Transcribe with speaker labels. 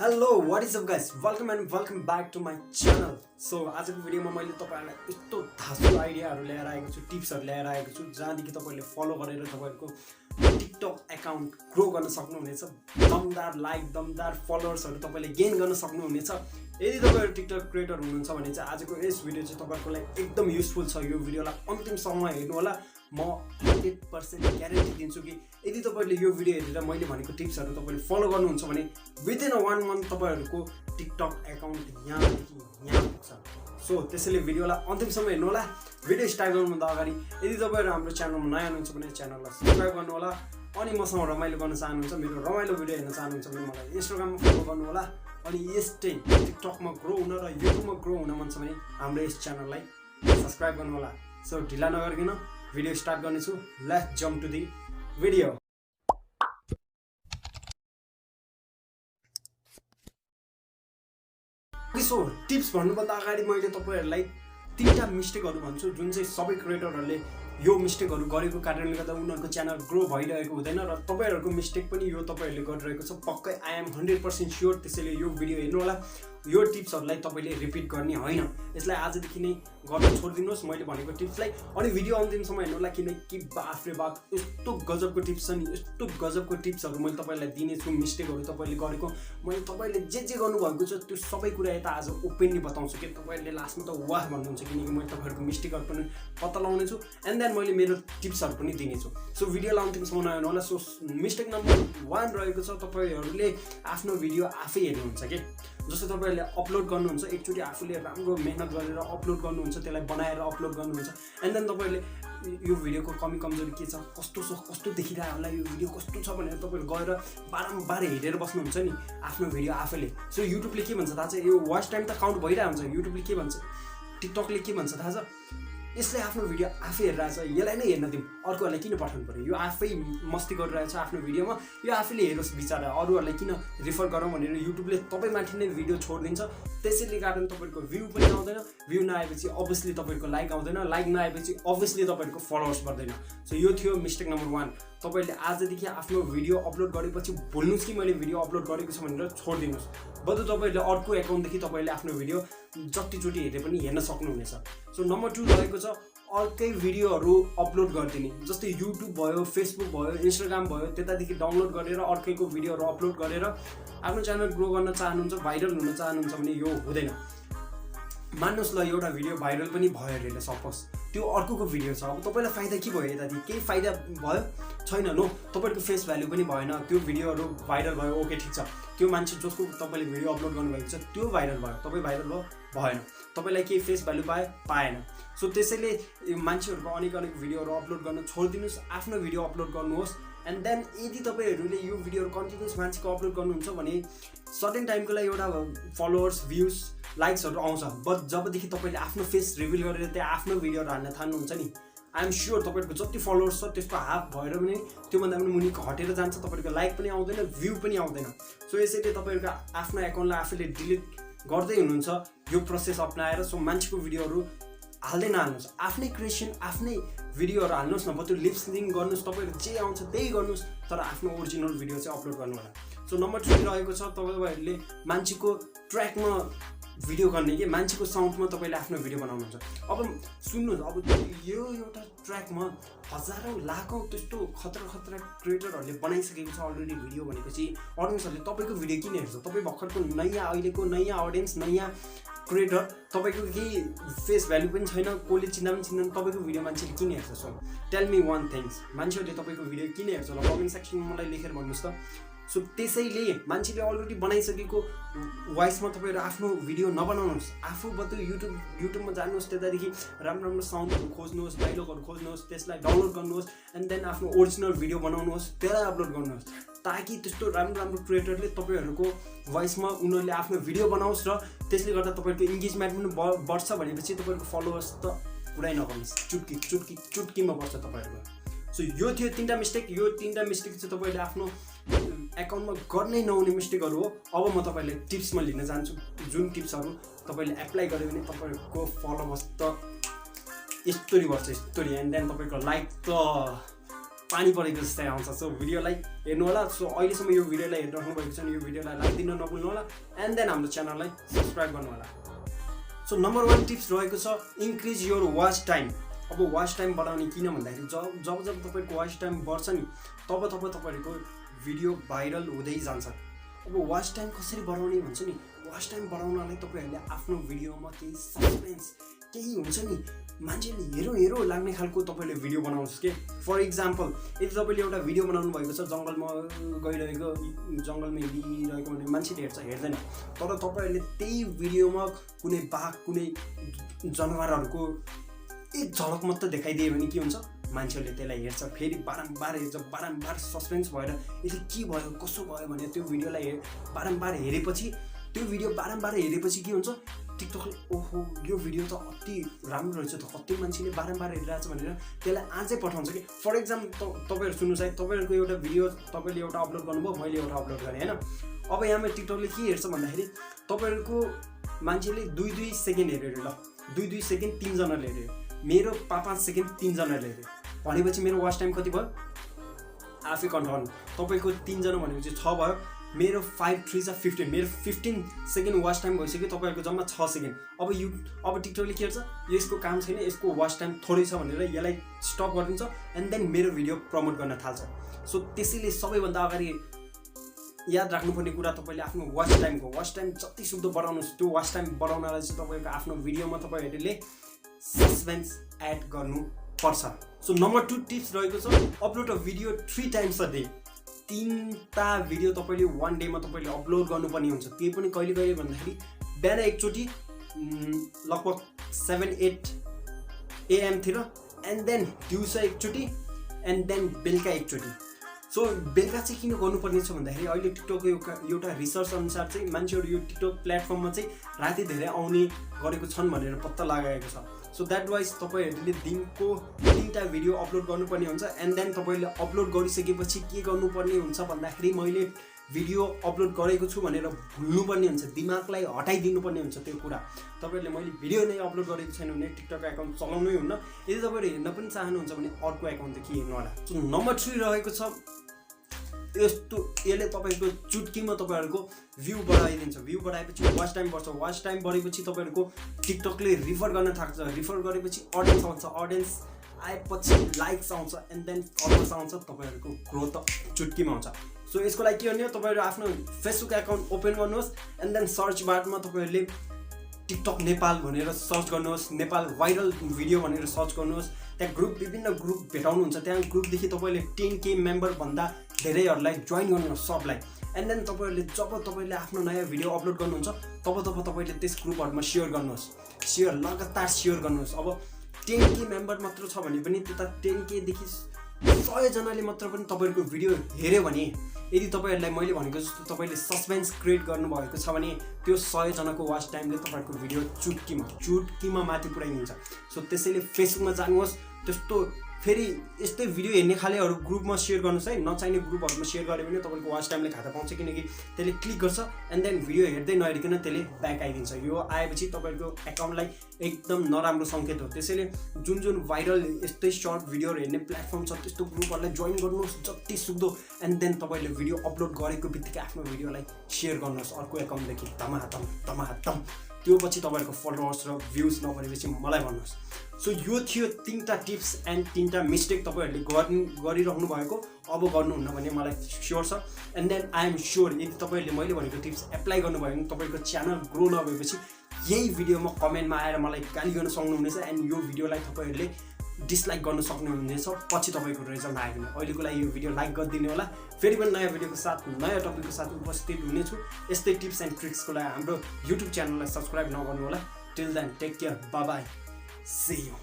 Speaker 1: Hello, what is up guys? Welcome back to my channel. So आजको भिडियोमा मैले तपाईहरुलाई यस्तो धासु आइडियाहरु ल्याएर आएको छु, टिप्सहरु ल्याएर आएको छु जहाँदेखि तपाईहरुले फलो गरेर तपाईहरुको टिकटक अकाउन्ट ग्रो गर्न सक्नुहुनेछ। दमदार लाइक, दमदार फलोअर्सहरु तपाईले गेन गर्न सक्नुहुनेछ। यदि तपाईहरु टिकटक क्रिएटर हुनुहुन्छ भने चाहिँ आजको यस भिडियो चाहिँ तपाईहरुको लागि एकदम युजफुल छ। यो भिडियोलाई अन्तिमसम्म हेर्नु होला। म 100% ग्यारेन्टी दिन्छु कि यदि तपाईले यो भिडियो हेरेर मैले भनेको टिप्सहरु तपाईले फलो गर्नुहुन्छ भने विदिन 1 मन्थ तपाईहरुको टिकटक अकाउन्ट यहाँदेखि यहाँ पुग्छ। सो त्यसैले भिडियोलाई अन्तिमसम्म हेर्नु होला। भिडियो स्टार्ट गर्नुभन्दा अगाडि यदि तपाईहरु हाम्रो च्यानलमा नयाँ हुनुहुन्छ भने च्यानललाई सब्स्क्राइब गर्नु होला। अनि मसँग रमाइलो गर्न चाहनुहुन्छ, मेरो रमाइलो भिडियो हेर्न चाहनुहुन्छ भने मलाई इन्स्टाग्राममा फलो गर्नु होला। अनि यस्तै टिकटकमा ग्रो हुन र युट्युबमा ग्रो हुन मन छ भने हाम्रो यस च्यानललाई सब्स्क्राइब गर्नु होला। सो ढिला नगरिकन भिडियो स्टार्ट गर्नेछु। Let's jump to the video. So tips भन्नुभन्दा अगाडि मैले तपाईहरुलाई 3टा मिस्टेकहरु भन्छु जुन चाहिँ सबै क्रिएटरहरुले यो मिस्टेकहरु गरेको कारणले गर्दा उनीहरुको च्यानल ग्रो भइरहेको हुँदैन र तपाईहरुको मिस्टेक पनि यो तपाईहरुले गरिरहेको छ। पक्कै आई एम 100% स्योर। त्यसैले यो भिडियो हेर्नु होला। यो टिप्सहरुलाई तपाईले रिपिट गर्ने होइन, यसलाई आजदेखि नै गर्न छोड्दिनुस् मैले भनेको टिप्सलाई। अनि भिडियो अन्तिमसम्म हेर्नु होला किनकि बाफरे बाफ यस्तो गजबको टिप्स छ नि, यस्तो गजबको टिप्सहरु मैले तपाईलाई दिने छु। मिस्टेकहरु तपाईले गरेको मैले तपाईले जे गर्नु भएको छ त्यो सबै कुरा यता आज ओपनली बताउँछु कि तपाईले लास्टमा त वाह भन्नुहुन्छ किनकि मैले तपाईहरुको मिस्टेकहरु पनि पत्ता लगाउने छु एन्ड देन मैले मेरो टिप्सहरु पनि दिने छु। सो भिडियोलाई अन्तिमसम्म नहेर्नु होला। सो मिस्टेक नम्बर 1 रहेको छ तपाईहरुले आफ्नो भिडियो आफै हेर्नुहुन्छ के। जस्तो तपाईहरुले अपलोड गर्नुहुन्छ, एकचोटी आफूले राम्रो मेहनत गरेर अपलोड गर्नुहुन्छ, त्यसलाई बनाएर अपलोड गर्नुहुन्छ एन्ड देन तपाईहरुले यो भिडियोको कमी कमजोरी के छ, कस्तो देखिरहेको होला, यो भिडियो कस्तो छ भनेर तपाईहरु गएर बारम्बार हेरेर बस्नुहुन्छ नि आफ्नो भिडियो आफैले। सो युट्युबले के भन्छ थाहा छ? यो वाच टाइम त काउन्ट भइरहेको हुन्छ। युट्युबले के भन्छ, टिकटकले के भन्छ थाहा छ? यसले आफ्नो भिडियो आफै हेरिरहेछ, यसलाई नै हेर्न दिउँ, अर्कोहरूलाई किन पठाउनु पर्यो? यो आफै मस्ती गरिरहेछ आफ्नो भिडियोमा, यो आफैले हेरोस् बिचारा, अरूहरूलाई किन रिफर गरौँ भनेर युट्युबले तपाईँमाथि नै भिडियो छोडिदिन्छ। त्यसैले कारण तपाईँको भ्यू पनि आउँदैन, भ्यू नआएपछि अभियसली तपाईँको लाइक आउँदैन, लाइक नआएपछि अभियसली तपाईँको फलोवर्स बढ्दैन। सो यो थियो मिस्टेक नम्बर 1। तपाईँले आजदेखि आफ्नो भिडियो अपलोड गरेपछि भुल्नुहोस् कि मैले भिडियो अपलोड गरेको छु भनेर छोडिदिनुहोस्। बरु तपाईँले अर्को एकाउन्टदेखि तपाईँले आफ्नो भिडियो जतिचोटि हेरे पनि हेर्न सक्नुहुनेछ। सो नम्बर 2 रहेको छ अर्कै भिडियोहरू अपलोड गरिदिने। जस्तै युट्युब भयो, फेसबुक भयो, इन्स्टाग्राम भयो, त्यतादेखि डाउनलोड गरेर अर्कैको भिडियोहरू अपलोड गरेर आफ्नो च्यानल ग्रो गर्न चाहनुहुन्छ, भाइरल हुन चाहनुहुन्छ भने यो हुँदैन। मान्नुहोस् ल एउटा भिडियो भाइरल पनि भयो अरे सपोज, त्यो अर्कोको भिडियो छ। अब तपाईँलाई फाइदा के भयो? यतादेखि केही फाइदा भयो छैन। नो, तपाईँको फेस भ्याल्यु पनि भएन। त्यो भिडियोहरू भाइरल भयो, ओके ठिक छ। त्यो मान्छे जसको तपाईँले भिडियो अपलोड गर्नुभएको छ त्यो भाइरल भयो, तपाईँ भाइरल भयो भएन, तपाईँलाई केही फेस भ्याल्यु पाएन। सो त्यसैले मान्छेहरूको अनेक भिडियोहरू अपलोड गर्न छोडिदिनुहोस्, आफ्नो भिडियो अपलोड गर्नुहोस्। एन्ड देन यदि तपाईँहरूले यो भिडियोहरू कन्टिन्युस मान्छेको अपलोड गर्नुहुन्छ भने सर्टेन टाइमको लागि एउटा फलोवर्स, भ्युज, लाइक्सहरू आउँछ। बट जबदेखि तपाईँले आफ्नो फेस रिभिल गरेर त्यहाँ आफ्नो भिडियोहरू हाल्न थाल्नुहुन्छ नि, आई एम स्योर तपाईँको जति फलोवर्स छ त्यसको हाफ भएर पनि त्योभन्दा पनि मुनि घटेर जान्छ। तपाईँको लाइक पनि आउँदैन, भ्यू पनि आउँदैन। सो यसैले तपाईँहरूको आफ्नो एकाउन्टलाई आफैले डिलिट गर्दै हुनुहुन्छ यो प्रोसेस अप्नाएर। सो मान्छेको भिडियोहरू हाल्दै नहाल्नुहोस्, आफ्नै क्रिएसन, आफ्नै भिडियोहरू हाल्नुहोस् न। बरु लिपसिङ गर्नुहोस्, तपाईँहरू जे आउँछ त्यही गर्नुहोस्, तर आफ्नो ओरिजिनल भिडियो चाहिँ अपलोड गर्नु होला। सो नम्बर 3 रहेको छ तपाईँहरूले मान्छेको ट्र्याकमा भिडियो गर्ने कि मान्छेको साउन्डमा तपाईँले आफ्नो भिडियो बनाउनुहुन्छ। अब सुन्नुहोस्, अब यो एउटा ट्र्याकमा हजारौँ लाखौँ त्यस्तो खतरा क्रिएटरहरूले बनाइसकेको छ अलरेडी भिडियो भनेपछि अडियन्सहरूले तपाईँको भिडियो किन हेर्छ? तपाईँ भर्खरको अहिलेको नयाँ अडियन्स, नयाँ क्रिएटर, तपाईँको केही फेस भ्याल्यु पनि छैन, कसले चिन्दा पनि चिन्दैन, तपाईँको भिडियो मान्छेले किन हेर्छ? So tell me one things, मान्छेहरूले तपाईँको भिडियो किन हेर्छ ल? कमेन्ट सेक्सनमा मलाई लेखेर भन्नुहोस् त। सो त्यसैले मान्छेले अलरेडी बनाइसकेको भोइसमा तपाईँहरू आफ्नो भिडियो नबनाउनुहोस्। आफू बरु युट्युबमा जानुहोस्, त्यतादेखि राम्रो साउन्डहरू खोज्नुहोस्, डायलगहरू खोज्नुहोस्, त्यसलाई डाउनलोड गर्नुहोस् एन्ड देन आफ्नो ओरिजिनल भिडियो बनाउनुहोस्, त्यसलाई अपलोड गर्नुहोस्। ताकि त्यस्तो राम्रो क्रिएटरले तपाईँहरूको भोइसमा उनीहरूले आफ्नो भिडियो बनाओस् र त्यसले गर्दा तपाईँहरूको इन्गेजमेन्ट पनि बढ्छ। भनेपछि तपाईँहरूको फलोवर्स त पुरै नगर्नुहोस्, चुटकीमा बढ्छ तपाईँहरूको। सो यो थियो 3टा मिस्टेक। यो 3टा मिस्टेक चाहिँ तपाईँले आफ्नो एकाउन्टमा गर्नै नहुने मिस्टेकहरू हो। अब म तपाईँलाई टिप्समा लिन जान्छु, जुन टिप्सहरू तपाईँले एप्लाई गर्यो भने तपाईँको फलोवर्स त यस्तोरी बढ्छ, यस्तोरी। एन्ड देन तपाईँको लाइक त पानी परेको जस्तै आउँछ। सो भिडियोलाई हेर्नु होला। सो अहिलेसम्म यो भिडियोलाई हेरिराख्नु भएको छ भने यो भिडियोलाई लाइक दिन नभुल्नु होला एन्ड देन हाम्रो च्यानललाई सब्सक्राइब गर्नु होला। सो नम्बर 1 टिप्स रहेको छ इन्क्रिज योर वाच टाइम। अब वाच टाइम बढाउने किन भन्दाखेरि जब तपाईँको वाच टाइम बढ्छ नि तब तपाईँहरूको भिडियो भाइरल हुँदै जान्छ। अब वाच टाइम कसरी बढाउने भन्छ नि, वाच टाइम बढाउनलाई तपाईँहरूले आफ्नो भिडियोमा केही सस्पेन्स केही हुन्छ नि मान्छेले हेरो लाग्ने खालको तपाईँले भिडियो बनाउनुहोस् के। फर इक्जाम्पल यदि तपाईँले एउटा भिडियो बनाउनु भएको छ जङ्गलमा गइरहेको जङ्गलमा हिँडिरहेको भने मान्छेले हेर्दैन, तर तपाईँहरूले त्यही भिडियोमा कुनै बाघ कुनै जनावरहरूको एक झलक मात्र देखाइदियो भने के हुन्छ, मान्छेहरूले त्यसलाई हेर्छ, फेरि बारम्बार हेर्छ, बारम्बार सस्पेन्स भएर यसले के भयो कसो भयो भने त्यो भिडियोलाई बारम्बार हेरेपछि के हुन्छ, टिकटकले ओहो यो भिडियो त अति राम्रो रहेछ त, कति मान्छेले बारम्बार हेरिरहेछ भनेर त्यसलाई आजै पठाउँछ कि। फर इक्जाम्पल तपाईँहरू सुन्नुहोस् है, तपाईँहरूको एउटा भिडियो तपाईँले एउटा अपलोड गर्नुभयो, मैले एउटा अपलोड गरेँ होइन। अब यहाँमा टिकटकले के हेर्छ भन्दाखेरि तपाईँहरूको मान्छेले 2-2 सेकेन्ड हेऱ्यो, ल 2-2 सेकेन्ड 3 जनाले हेऱ्यो, मेरो 5-5 सेकेन्ड 3 जनाले हेऱ्यो भनेपछि मेरो वाच टाइम कति भयो आफै कन्ट्रोल। तपाईँको 3 जना भनेपछि 6 भयो, मेरो 5-3 = 15, मेरो 15 सेकेन्ड वाच टाइम भइसक्यो, तपाईँहरूको जम्मा 6 सेकेन्ड। अब टिकटकले के गर्छ, यसको काम छैन, यसको वाच टाइम थोरै छ भनेर यसलाई स्टप गरिदिन्छ एन्ड देन मेरो भिडियो प्रमोट गर्न थाल्छ। सो त्यसैले सबैभन्दा अगाडि याद राख्नुपर्ने कुरा तपाईँले आफ्नो वाच टाइम जति सक्दो बढाउनुहोस्। त्यो वाच टाइम बढाउनलाई चाहिँ तपाईँको आफ्नो भिडियोमा तपाईँहरूले सस्पेन्स एड गर्नुपर्छ। सो नम्बर 2 टिप्स रहेको छ upload a video 3 times a day. 3टा भिडियो तपाईँले 1 डेमा तपाईँले अपलोड गर्नुपर्ने हुन्छ। त्यही पनि कहिले भन्दाखेरि बिहान एकचोटि लगभग 7-8 AM तिर एन्ड देन दिउँसो एकचोटि एन्ड देन बेलुका एकचोटि। सो बेलुका चाहिँ किन गर्नुपर्ने छ भन्दाखेरि अहिले टिकटकको एउटा रिसर्च अनुसार चाहिँ मान्छेहरू यो टिकटक प्लेटफर्ममा चाहिँ राति धेरै आउने गरेको छन् भनेर पत्ता लगाएको छ। सो द्याट वाइज तपाईँहरूले दिनको 3टा भिडियो अपलोड गर्नुपर्ने हुन्छ एन्ड देन तपाईँले अपलोड गरिसकेपछि के गर्नुपर्ने हुन्छ भन्दाखेरि मैले भिडियो अपलोड गरेको छु भनेर भुल्नुपर्ने हुन्छ, दिमागलाई हटाइदिनुपर्ने हुन्छ त्यो कुरा। तपाईँहरूले मैले भिडियो नै अपलोड गरेको छैन भने टिकटक एकाउन्ट चलाउनै हुन्न। यदि तपाईँहरू हेर्न पनि चाहनुहुन्छ भने अर्को एकाउन्टदेखि हेर्नु होला। सो नम्बर 3 रहेको छ यसले तपाईँको चुटकीमा तपाईँहरूको भ्यू बढाइदिन्छ। भ्यू बढाएपछि वाच टाइम बढ्छ, वाच टाइम बढेपछि तपाईँहरूको टिकटकले रिफर गर्न थाल्छ, रिफर गरेपछि अडियन्स आउँछ, अडियन्स आएपछि लाइक्स आउँछ एन्ड देन फलोवर्स आउँछ, तपाईँहरूको ग्रोथ चुटकीमा आउँछ। सो यसको लागि के गर्ने हो, तपाईँहरू आफ्नो फेसबुक एकाउन्ट ओपन गर्नुहोस् एन्ड देन सर्च बारमा तपाईँहरूले टिकटक नेपाल भनेर सर्च गर्नुहोस्, नेपाल भाइरल भिडियो भनेर सर्च गर्नुहोस्। त्यहाँ विभिन्न ग्रुप भेटाउनुहुन्छ, त्यहाँ ग्रुपदेखि तपाईँले 10K मेम्बर भन्दा धेरैहरूलाई जोइन गर्नुहोस् सबलाई। एन्ड देन तपाईँहरूले आफ्नो नयाँ भिडियो अपलोड गर्नुहुन्छ तब तपाईँले त्यस ग्रुपहरूमा सेयर गर्नुहोस्, लगातार सेयर गर्नुहोस्। अब 10K मेम्बर मात्र छ भने पनि त्यता 10K देखि 100 जनाले मात्र पनि तपाईँहरूको भिडियो हेऱ्यो भने, यदि तपाईँहरूलाई मैले भनेको जस्तो तपाईँले सस्पेन्स क्रिएट गर्नुभएको छ भने त्यो 100 जनाको वाच टाइमले तपाईँहरूको भिडियो चुटकीमा माथि पुऱ्याइदिन्छ। सो त्यसैले फेसबुकमा जानुहोस्, त्यस्तो फेरि यस्तै भिडियो हेर्ने खालेहरू ग्रुपमा सेयर गर्नुहोस् है। नचाहिने ग्रुपहरूमा सेयर गऱ्यो भने तपाईँको वाच टाइमले खाता पाउँछ, किनकि त्यसले क्लिक गर्छ एन्ड देन भिडियो हेर्दै नहेरिकन त्यसले ब्याक आइदिन्छ। यो आएपछि तपाईँको एकाउन्टलाई एकदम नराम्रो सङ्केत हो। त्यसैले जुन भाइरल यस्तै सर्ट भिडियोहरू हेर्ने प्लेटफर्म छ त्यस्तो ग्रुपहरूलाई जोइन गर्नुहोस् जति सक्दो एन्ड देन तपाईँले भिडियो अपलोड गरेको बित्तिकै आफ्नो भिडियोलाई सेयर गर्नुहोस् अर्को एकाउन्टदेखि धमाधम। त्यो पछि तपाईँहरूको फलोवर्स र भ्युज नभएपछि मलाई भन्नुहोस्। सो यो थियो 3टा टिप्स एन्ड 3टा मिस्टेक तपाईँहरूले गरिरहनु भएको, अब गर्नुहुन्न भने मलाई स्योर छ। And then I am sure यदि तपाईँहरूले मैले भनेको टिप्स एप्लाई गर्नुभयो भने तपाईँको च्यानल ग्रो नभएपछि यही भिडियोमा कमेन्टमा आएर मलाई गाली गर्न सक्नुहुनेछ एन्ड यो भिडियोलाई तपाईँहरूले डिसलाइक गर्न सक्नुहुनेछ पछि तपाईँको रिजल्ट आयो भने। अहिलेको लागि यो भिडियो लाइक गरिदिनु होला। फेरि पनि नयाँ भिडियोको साथ नयाँ टपिकको साथ उपस्थित हुनेछु। यस्तै टिप्स एन्ड ट्रिक्सको लागि हाम्रो युट्युब च्यानललाई सब्सक्राइब नगर्नु होला। Till then take care, bye bye, see you.